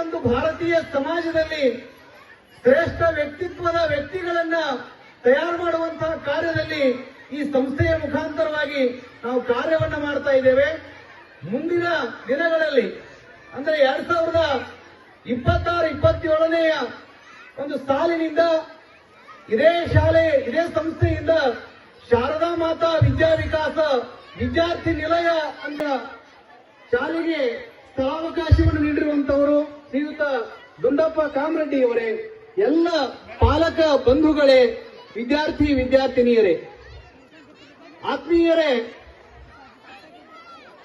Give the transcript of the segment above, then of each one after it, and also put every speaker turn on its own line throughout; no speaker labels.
ಒಂದು ಭಾರತೀಯ ಸಮಾಜದಲ್ಲಿ ಶ್ರೇಷ್ಠ ವ್ಯಕ್ತಿತ್ವದ ವ್ಯಕ್ತಿಗಳನ್ನ ತಯಾರು ಮಾಡುವಂತಹ ಕಾರ್ಯದಲ್ಲಿ ಈ ಸಂಸ್ಥೆಯ ಮುಖಾಂತರವಾಗಿ ನಾವು ಕಾರ್ಯವನ್ನ ಮಾಡ್ತಾ ಇದ್ದೇವೆ. ಮುಂದಿನ ದಿನಗಳಲ್ಲಿ ಅಂದ್ರೆ 2026-27ನೆಯ ಒಂದು ಸಾಲಿನಿಂದ ಇದೇ ಶಾಲೆ ಇದೇ ಸಂಸ್ಥೆಯಿಂದ ಶಾರದಾ ಮಾತಾ ವಿದ್ಯಾ ವಿಕಾಸ ವಿದ್ಯಾರ್ಥಿ ನಿಲಯ ಅಂತ ಶಾಲೆಗೆ ಸ್ಥಳಾವಕಾಶವನ್ನು ನೀಡಿರುವಂತವರು ಶ್ರೀಯುತ ದುಂಡಪ್ಪ ಕಾಮರೆಡ್ಡಿ ಅವರೇ, ಎಲ್ಲ ಪಾಲಕ ಬಂಧುಗಳೇ, ವಿದ್ಯಾರ್ಥಿ ವಿದ್ಯಾರ್ಥಿನಿಯರೇ, ಆತ್ಮೀಯರೇ,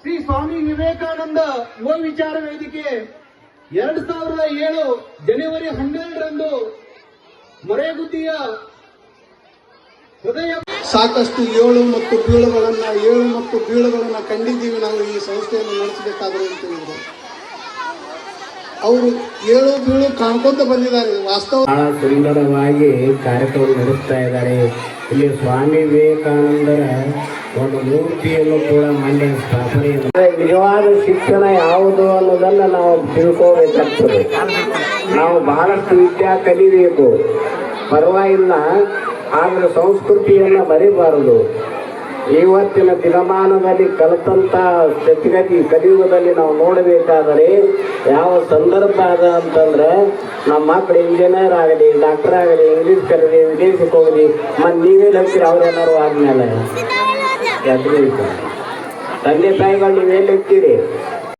ಶ್ರೀ ಸ್ವಾಮಿ ವಿವೇಕಾನಂದ ಯುವ ವಿಚಾರ ವೇದಿಕೆ 2007 ಜನವರಿ 12ರಂದು ಮೊರೆಗುದ್ದಿಯ ಹೃದಯ
ಸಾಕಷ್ಟು ಏಳು ಮತ್ತು ಬೀಳುಗಳನ್ನ ಕಂಡಿದ್ದೀವಿ. ನಾವು ಈ ಸಂಸ್ಥೆಯನ್ನು ನಡೆಸಬೇಕಾದ್ರೆ ಅಂತ ಹೇಳಿದ್ರು. ಅವರು ಏಳು ಬೀಳು ಕಾಣ್ಕೊಂತ ಬಂದಿದ್ದಾರೆ. ವಾಸ್ತವ
ಬಹಳ ಸುಂದರವಾಗಿ ಕಾರ್ಯಕ್ರಮ ನಡೆಸ್ತಾ ಇದ್ದಾರೆ. ಇಲ್ಲಿ ಸ್ವಾಮಿ ವಿವೇಕಾನಂದರ ಒಂದು ಮೂರ್ತಿಯನ್ನು ಕೂಡ ಮಂಡ್ಯ ಸ್ಥಾಪನೆ. ನಿಜವಾದ ಶಿಕ್ಷಣ ಯಾವುದು ಅನ್ನೋದನ್ನ ನಾವು ತಿಳ್ಕೋಬೇಕಾಗ್ತದೆ. ನಾವು ಬಹಳಷ್ಟು ವಿದ್ಯಾ ಕಲಿಬೇಕು, ಪರವಾಗಿಲ್ಲ, ಆದರೆ ಸಂಸ್ಕೃತಿಯನ್ನ ಬರೀಬಾರದು. ಇವತ್ತಿನ ದಿನಮಾನದಲ್ಲಿ ಕಲಿತಂತ ಸ್ಥಿತಿಗತಿ ಕಲಿಯುಗದಲ್ಲಿ ನಾವು ನೋಡಬೇಕಾದರೆ ಯಾವ ಸಂದರ್ಭ ಅದ ಅಂತಂದ್ರೆ, ನಮ್ಮ ಮಕ್ಕಳು ಇಂಜಿನಿಯರ್ ಆಗಲಿ, ಡಾಕ್ಟರ್ ಆಗಲಿ, ಇಂಗ್ಲೀಷ್ ಕಲೀಲಿ, ವಿದೇಶಕ್ಕೆ ಹೋಗಲಿ, ಮತ್ತು ನೀವೇನು ಹೇಳ್ತೀರಿ ಅವ್ರೇನಾರು ಆದ್ಮೇಲೆ ತಂದೆ ತಾಯಿಗಳು ನೀವೇನು ಹೇಳ್ತೀರಿ?